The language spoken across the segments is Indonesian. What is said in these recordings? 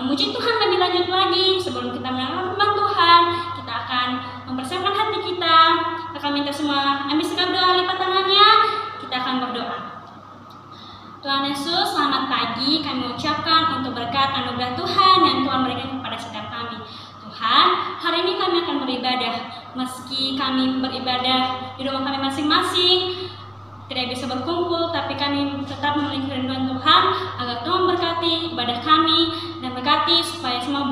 memuji Tuhan lebih lanjut lagi. Sebelum kita mendengar firman Tuhan, kita akan mempersiapkan hati kita. Kita akan minta semua ambil sikap doa, lipat tangannya. Kita akan berdoa. Tuhan Yesus, selamat pagi. Kami ucapkan untuk berkat anugerah Tuhan yang Tuhan berikan kepada setiap kami. Tuhan, hari ini kami akan beribadah. Meski kami beribadah di rumah kami masing-masing, tidak bisa berkumpul, tapi kami tetap memiliki kerinduan Tuhan agar Tuhan berkati ibadah kami dan berkati supaya semua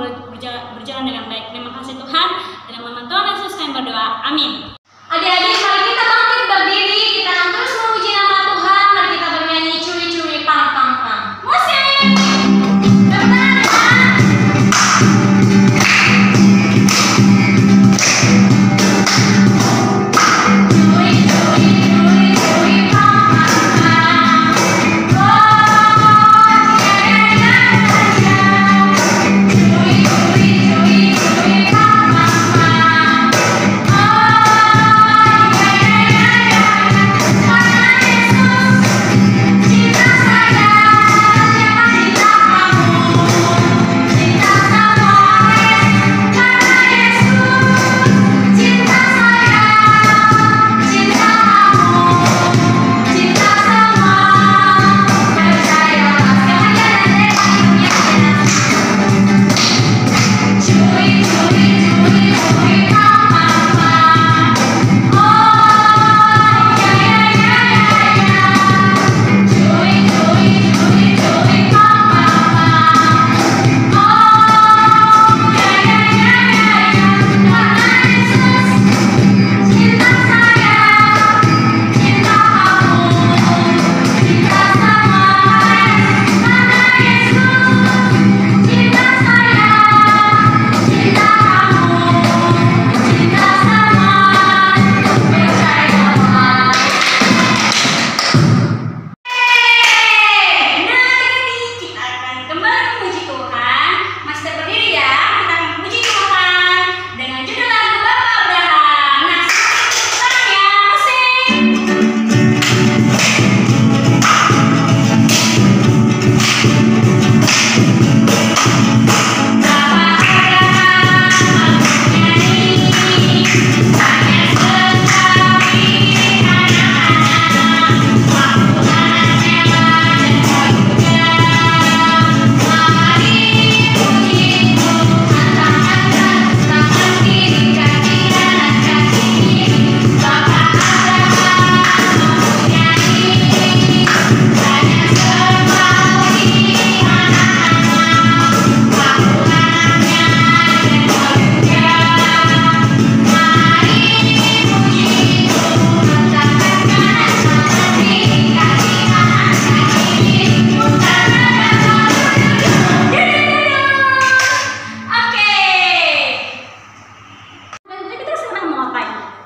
berjalan dengan baik. Terima kasih Tuhan. Dalam nama Tuhan Yesus kami berdoa. Amin. Adik-adik, mari kita bangkit berdiri. Kita akan terus memuji nama Tuhan. Mari kita bernyanyi curi-curi pam pam pam. Musik.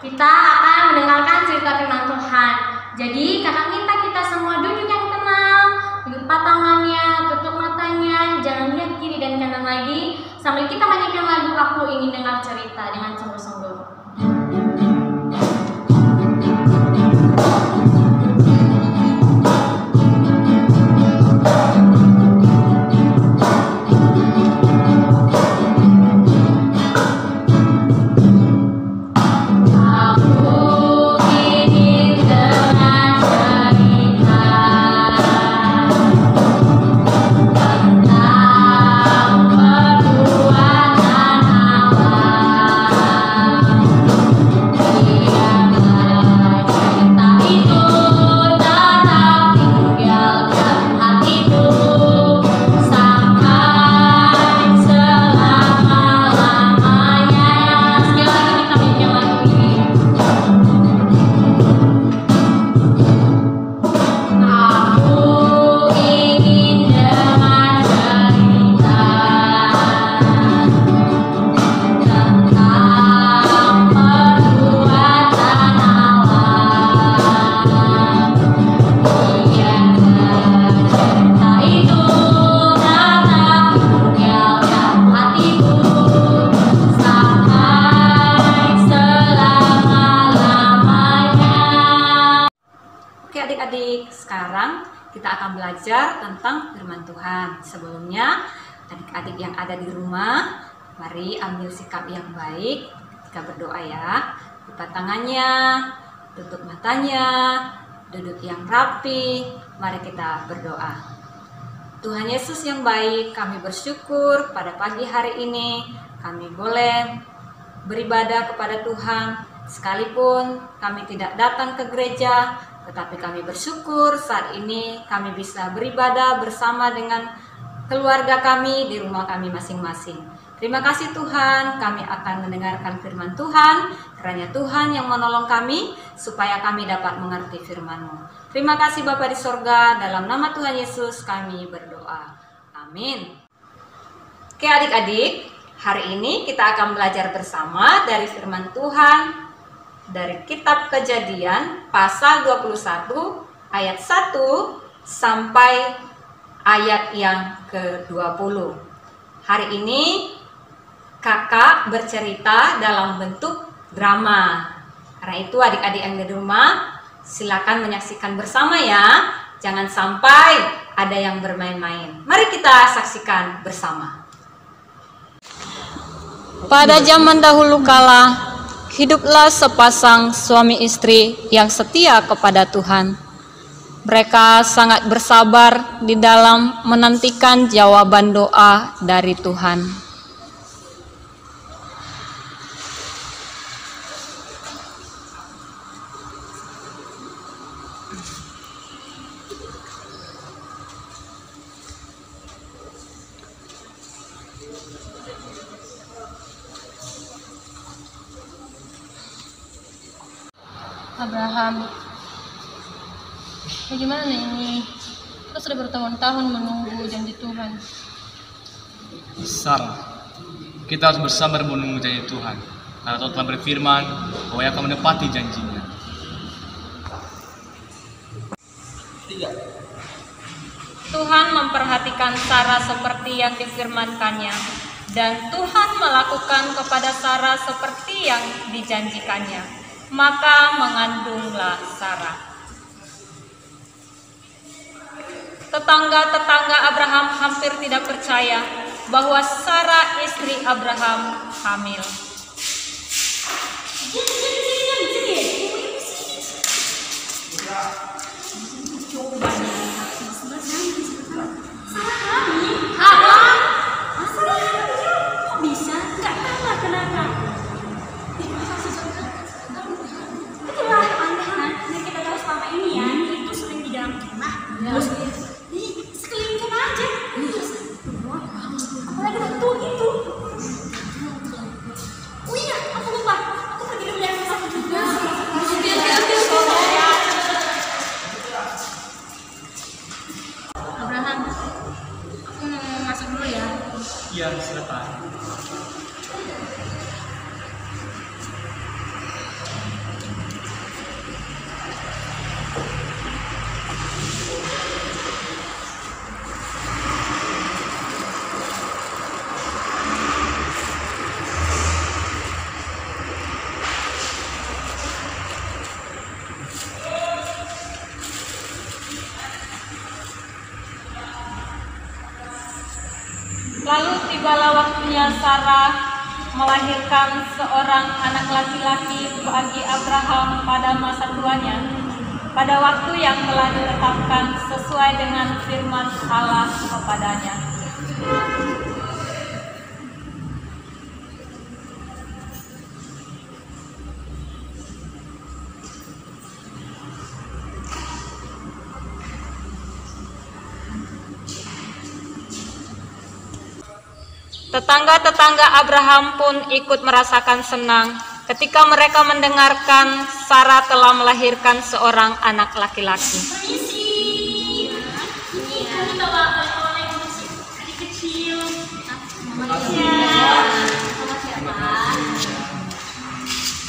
Kita akan mendengarkan cerita firman Tuhan. Jadi kakak minta kita semua duduk yang tenang, lipat tangannya, tutup matanya, jangan lihat kiri dan kanan lagi, sambil kita menyanyikan lagu Aku Ingin Dengar Cerita dengan sungguh-sungguh. Adik-adik, sekarang kita akan belajar tentang firman Tuhan. Sebelumnya, Adik-adik yang ada di rumah, mari ambil sikap yang baik ketika berdoa ya. Lipat tangannya, tutup matanya, duduk yang rapi. Mari kita berdoa. Tuhan Yesus yang baik, kami bersyukur pada pagi hari ini kami boleh beribadah kepada Tuhan. Sekalipun kami tidak datang ke gereja, tetapi kami bersyukur saat ini kami bisa beribadah bersama dengan keluarga kami di rumah kami masing-masing. Terima kasih Tuhan, kami akan mendengarkan firman Tuhan, kiranya Tuhan yang menolong kami supaya kami dapat mengerti firman-Mu. Terima kasih Bapa di sorga, dalam nama Tuhan Yesus kami berdoa. Amin. Oke adik-adik, hari ini kita akan belajar bersama dari firman Tuhan dari kitab Kejadian pasal 21 ayat 1 sampai ayat yang ke-20. Hari ini kakak bercerita dalam bentuk drama. Karena itu adik-adik yang di rumah silakan menyaksikan bersama ya. Jangan sampai ada yang bermain-main. Mari kita saksikan bersama. Pada zaman dahulu kala, hiduplah sepasang suami istri yang setia kepada Tuhan. Mereka sangat bersabar di dalam menantikan jawaban doa dari Tuhan. Abraham, bagaimana ini? Kita sudah bertahun-tahun menunggu janji Tuhan. Sarah, kita harus bersabar menunggu janji Tuhan, karena Tuhan telah berfirman bahwa Ia akan menepati janjinya. Tuhan memperhatikan Sarah seperti yang difirmankannya, dan Tuhan melakukan kepada Sarah seperti yang dijanjikannya. Maka mengandunglah Sarah. Tetangga-tetangga Abraham hampir tidak percaya bahwa Sarah istri Abraham hamil. Iya, silakan. Lalu tibalah waktunya Sarah melahirkan seorang anak laki-laki bagi Abraham pada masa tuanya, pada waktu yang telah ditetapkan sesuai dengan firman Allah kepadanya. Tetangga-tetangga Abraham pun ikut merasakan senang ketika mereka mendengarkan Sarah telah melahirkan seorang anak laki-laki. Ini kami bawa oleh-oleh adik kecil. Sama siapa?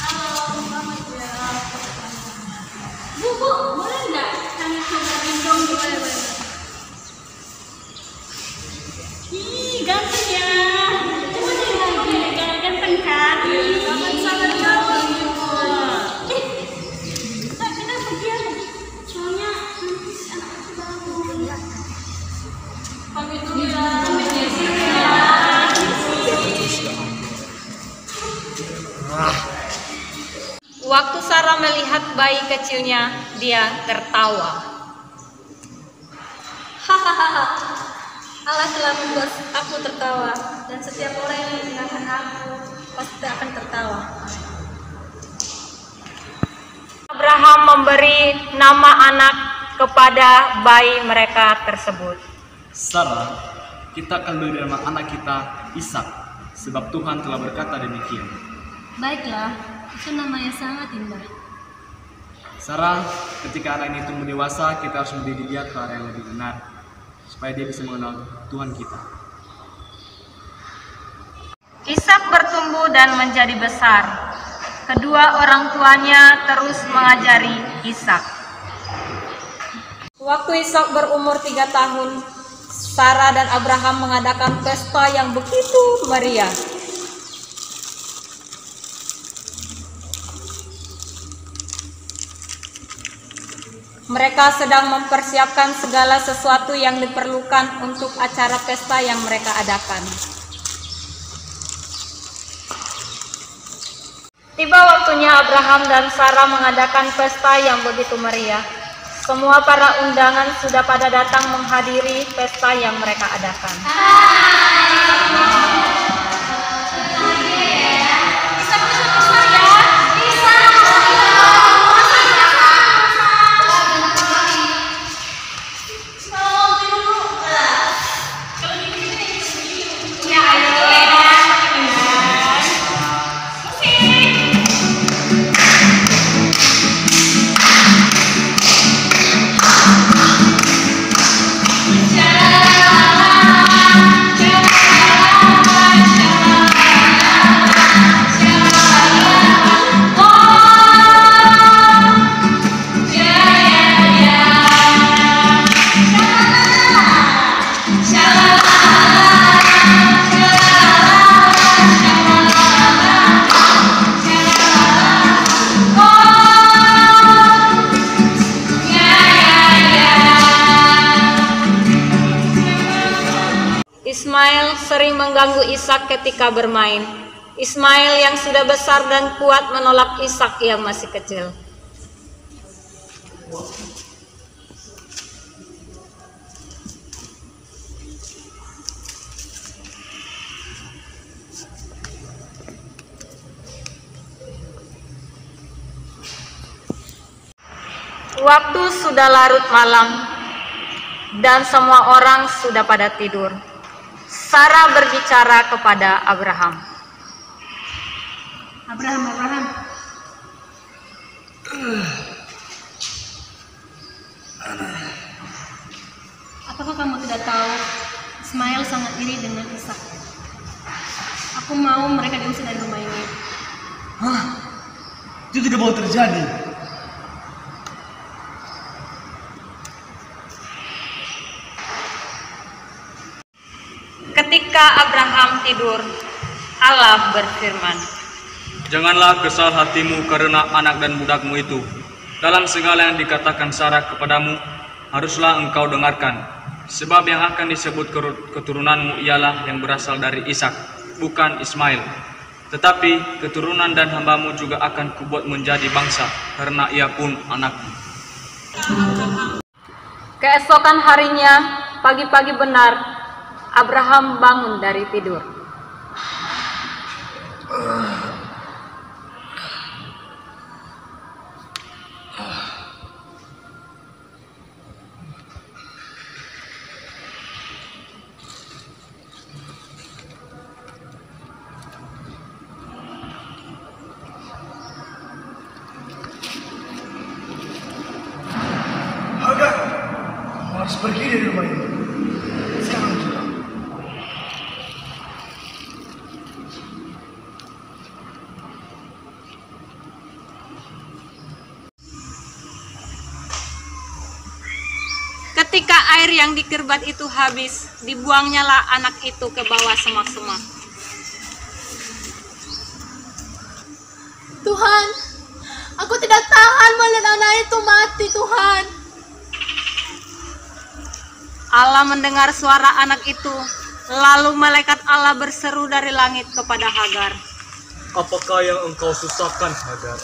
Halo, Mama Jel. Bu, boleh nggak kami coba gendong? Boleh. Ih, ganteng ya. Coba deh lagi, ganteng kan? Sangat jauh. Kita pergi aja. Soalnya nanti anak aku bangun. Pamit dulu ya. bayi kecilnya, dia tertawa. Hahaha, Allah telah membuat aku tertawa, dan setiap orang yang mendengarkan aku pasti akan tertawa. Abraham memberi nama anak kepada bayi mereka tersebut. Sarah, kita akan beri nama anak kita Ishak, sebab Tuhan telah berkata demikian. Baiklah, itu namanya sangat indah. Sarah, ketika anak ini tumbuh dewasa, kita harus mendidik dia ke arah yang lebih benar, supaya dia bisa mengenal Tuhan kita. Ishak bertumbuh dan menjadi besar. Kedua orang tuanya terus mengajari Ishak. Waktu Ishak berumur 3 tahun, Sarah dan Abraham mengadakan pesta yang begitu meriah. Mereka sedang mempersiapkan segala sesuatu yang diperlukan untuk acara pesta yang mereka adakan. Tiba waktunya Abraham dan Sarah mengadakan pesta yang begitu meriah. Semua para undangan sudah pada datang menghadiri pesta yang mereka adakan. Ismail sering mengganggu Ishak ketika bermain. Ismail yang sudah besar dan kuat menolak Ishak yang masih kecil. Waktu sudah larut malam dan semua orang sudah pada tidur. Sarah berbicara kepada Abraham. Abraham. Apakah kamu tidak tahu Ismail sangat iri dengan Ishak? Aku mau mereka diusir dari rumah ini. Hah? Itu tidak mau terjadi. Ketika Abraham tidur, Allah berfirman, Janganlah kesal hatimu karena anak dan budakmu itu. Dalam segala yang dikatakan Sarah kepadamu, haruslah engkau dengarkan. Sebab yang akan disebut keturunanmu ialah yang berasal dari Ishak, bukan Ismail. Tetapi keturunan dan hambamu juga akan kubuat menjadi bangsa, karena ia pun anakmu. Keesokan harinya, pagi-pagi benar, Abraham bangun dari tidur. Hagar, harus pergi dari rumah ini. Sekarang juga. Ketika air yang dikirbat itu habis, dibuangnyalah anak itu ke bawah semak-semak. Tuhan, aku tidak tahan melihat anak itu mati, Tuhan. Allah mendengar suara anak itu, lalu malaikat Allah berseru dari langit kepada Hagar. Apakah yang engkau susahkan, Hagar?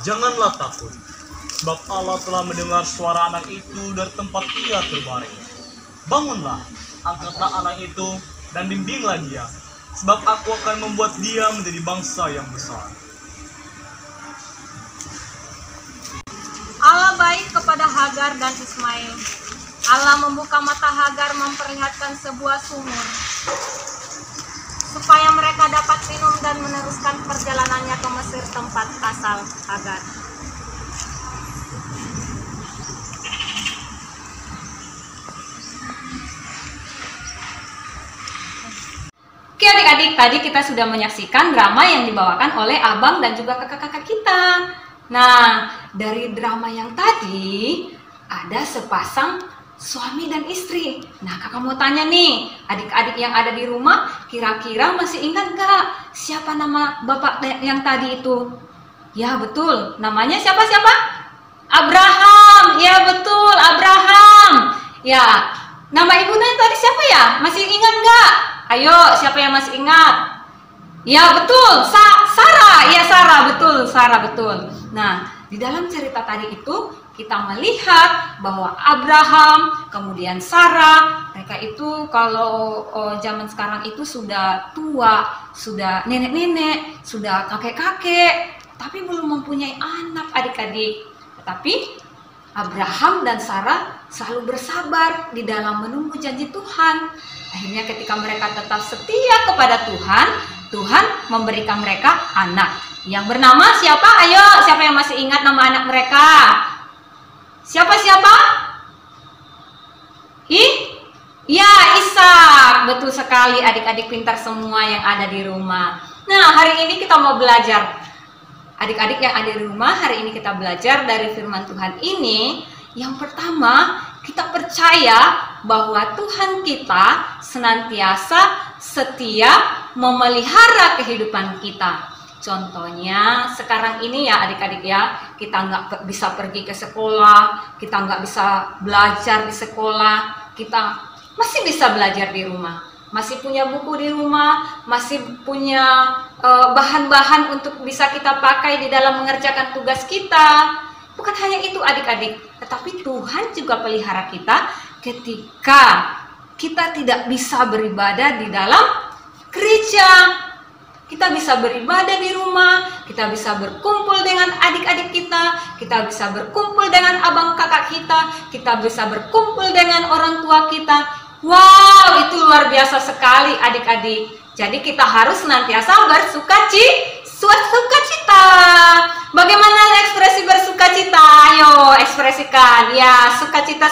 Janganlah takut. sebab Allah telah mendengar suara anak itu dari tempat ia terbaring. Bangunlah, angkatlah anak itu, dan bimbinglah dia, sebab aku akan membuat dia menjadi bangsa yang besar. Allah baik kepada Hagar dan Ismail. Allah membuka mata Hagar memperlihatkan sebuah sumur, supaya mereka dapat minum dan meneruskan perjalanannya ke Mesir, tempat asal Hagar. Oke adik-adik, tadi kita sudah menyaksikan drama yang dibawakan oleh abang dan juga kakak-kakak kita. Nah, dari drama yang tadi ada sepasang suami dan istri. Nah, kakak mau tanya nih, adik-adik yang ada di rumah, kira-kira masih ingat gak siapa nama bapak yang tadi itu? Ya betul, namanya siapa? Abraham. Ya betul, Abraham. Ya, nama ibunya tadi siapa ya? Masih ingat gak? Ayo, siapa yang masih ingat? Ya betul, Sarah. Ya Sarah, betul, Sarah betul. Nah, di dalam cerita tadi itu kita melihat bahwa Abraham, kemudian Sarah, mereka itu kalau zaman sekarang itu sudah tua, sudah nenek-nenek, sudah kakek-kakek, tapi belum mempunyai anak adik-adik. Tetapi Abraham dan Sarah selalu bersabar di dalam menunggu janji Tuhan. Akhirnya ketika mereka tetap setia kepada Tuhan, Tuhan memberikan mereka anak yang bernama siapa? Ayo, siapa yang masih ingat nama anak mereka? Siapa? Ya, Ishak. Betul sekali adik-adik pintar semua yang ada di rumah. Nah, hari ini kita mau belajar. Adik-adik yang ada di rumah, hari ini kita belajar dari firman Tuhan ini. Yang pertama, kita percaya bahwa Tuhan kita senantiasa setia memelihara kehidupan kita. Contohnya sekarang ini ya adik-adik ya, kita nggak bisa pergi ke sekolah, kita nggak bisa belajar di sekolah, kita masih bisa belajar di rumah, masih punya buku di rumah, masih punya bahan-bahan untuk bisa kita pakai di dalam mengerjakan tugas kita. Bukan hanya itu adik-adik, tetapi Tuhan juga pelihara kita ketika kita tidak bisa beribadah di dalam gereja. Kita bisa beribadah di rumah, kita bisa berkumpul dengan adik-adik kita bisa berkumpul dengan abang kakak kita bisa berkumpul dengan orang tua kita. Wow, itu luar biasa sekali adik-adik. Jadi kita harus senantiasa bersukacita. Bagaimana ekspresi bersukacita? Ayo ekspresikan. Ya, sukacita.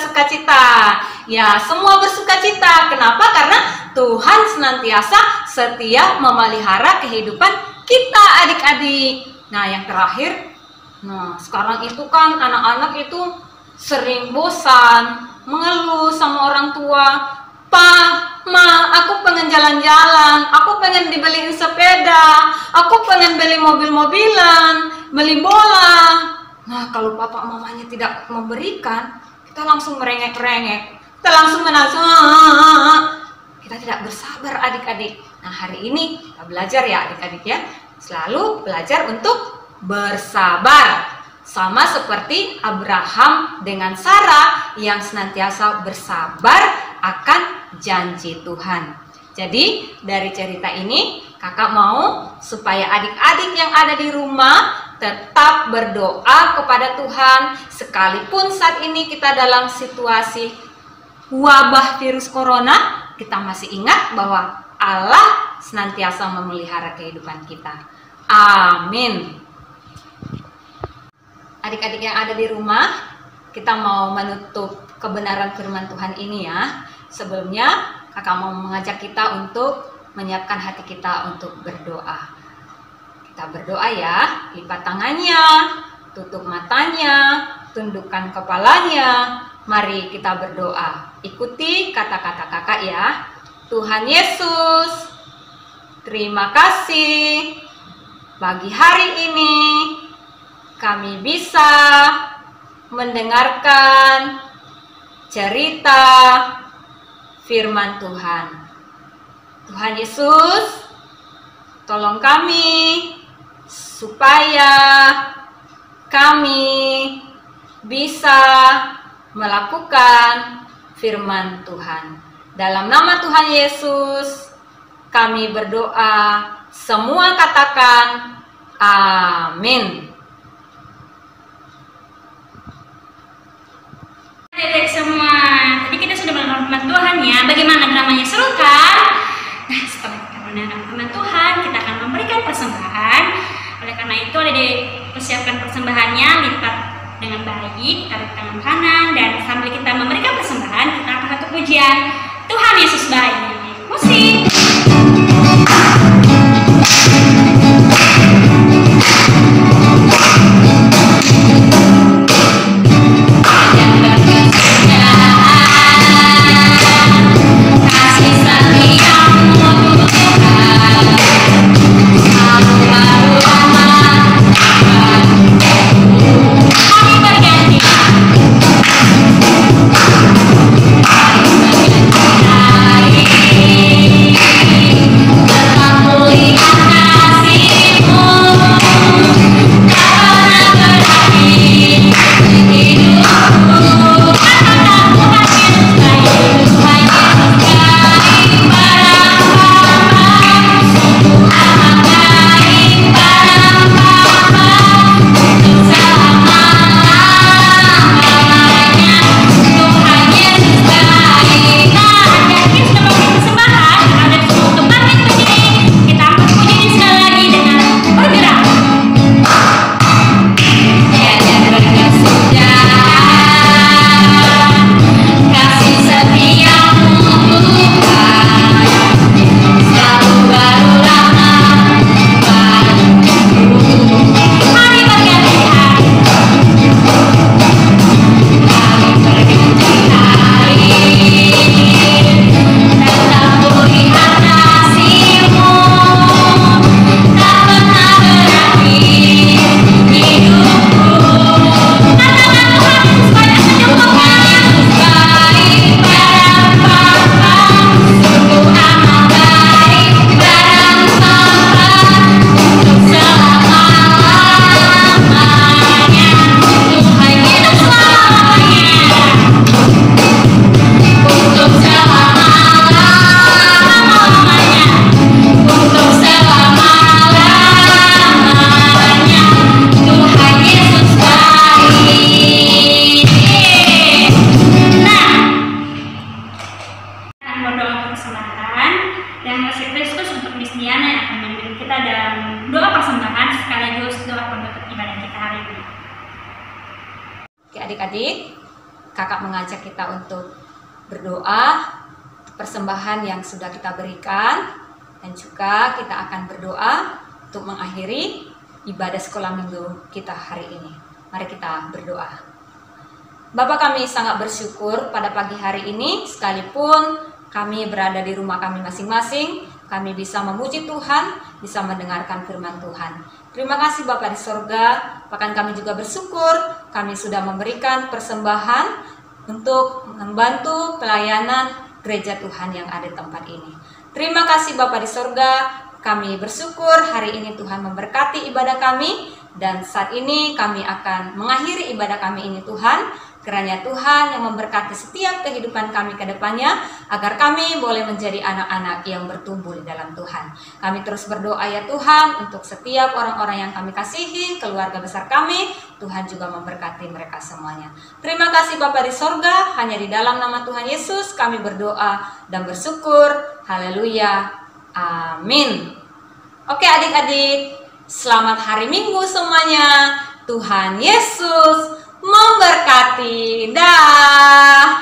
Ya, semua bersukacita. Kenapa? Karena Tuhan senantiasa setia memelihara kehidupan kita adik-adik. Nah, yang terakhir, sekarang itu kan anak-anak itu sering bosan, mengeluh sama orang tua. Pa, Ma, aku pengen jalan-jalan, aku pengen dibeliin sepeda, aku pengen beli mobil-mobilan, beli bola. Nah, kalau papa mamanya tidak memberikan, kita langsung merengek-rengek, kita langsung menangis. Kita tidak bersabar adik-adik. Nah, hari ini kita belajar ya adik-adik ya, selalu belajar untuk bersabar. Sama seperti Abraham dengan Sarah yang senantiasa bersabar akan janji Tuhan. Jadi dari cerita ini kakak mau supaya adik-adik yang ada di rumah tetap berdoa kepada Tuhan. Sekalipun saat ini kita dalam situasi wabah virus corona, kita masih ingat bahwa Allah senantiasa memelihara kehidupan kita. Amin. Adik-adik yang ada di rumah, kita mau menutup kebenaran firman Tuhan ini ya. Sebelumnya kakak mau mengajak kita untuk menyiapkan hati kita untuk berdoa. Kita berdoa ya, lipat tangannya, tutup matanya, tundukkan kepalanya. Mari kita berdoa. Ikuti kata-kata kakak ya. Tuhan Yesus, terima kasih pagi hari ini kami bisa mendengarkan cerita firman Tuhan. Tuhan Yesus, tolong kami supaya kami bisa melakukan firman Tuhan. Dalam nama Tuhan Yesus kami berdoa, semua katakan amin. Adik-adik semua, tadi kita sudah mendengar firman Tuhan ya. Bagaimana dramanya, seru kan? Nah, setelah kita mendengar firman Tuhan, kita akan memberikan persembahan. Oleh karena itu, adik-adik persiapkan persembahannya, lipat dengan baik, tarik tangan kanan, dan sambil kita memberikan persembahan, kita akan satu pujian Tuhan Yesus baik. Musik. Adik-adik, kakak mengajak kita untuk berdoa persembahan yang sudah kita berikan, dan juga kita akan berdoa untuk mengakhiri ibadah sekolah minggu kita hari ini. Mari kita berdoa. Bapa, kami sangat bersyukur pada pagi hari ini, sekalipun kami berada di rumah kami masing-masing, kami bisa memuji Tuhan, bisa mendengarkan firman Tuhan. Terima kasih Bapa di sorga, bahkan kami juga bersyukur kami sudah memberikan persembahan untuk membantu pelayanan gereja Tuhan yang ada di tempat ini. Terima kasih Bapa di sorga, kami bersyukur hari ini Tuhan memberkati ibadah kami, dan saat ini kami akan mengakhiri ibadah kami ini Tuhan. Kiranya Tuhan yang memberkati setiap kehidupan kami ke depannya, agar kami boleh menjadi anak-anak yang bertumbuh di dalam Tuhan. Kami terus berdoa ya Tuhan untuk setiap orang-orang yang kami kasihi, keluarga besar kami, Tuhan juga memberkati mereka semuanya. Terima kasih Bapa di sorga, hanya di dalam nama Tuhan Yesus kami berdoa dan bersyukur. Haleluya, amin. Oke adik-adik, selamat hari Minggu semuanya. Tuhan Yesus memberkati. Dah.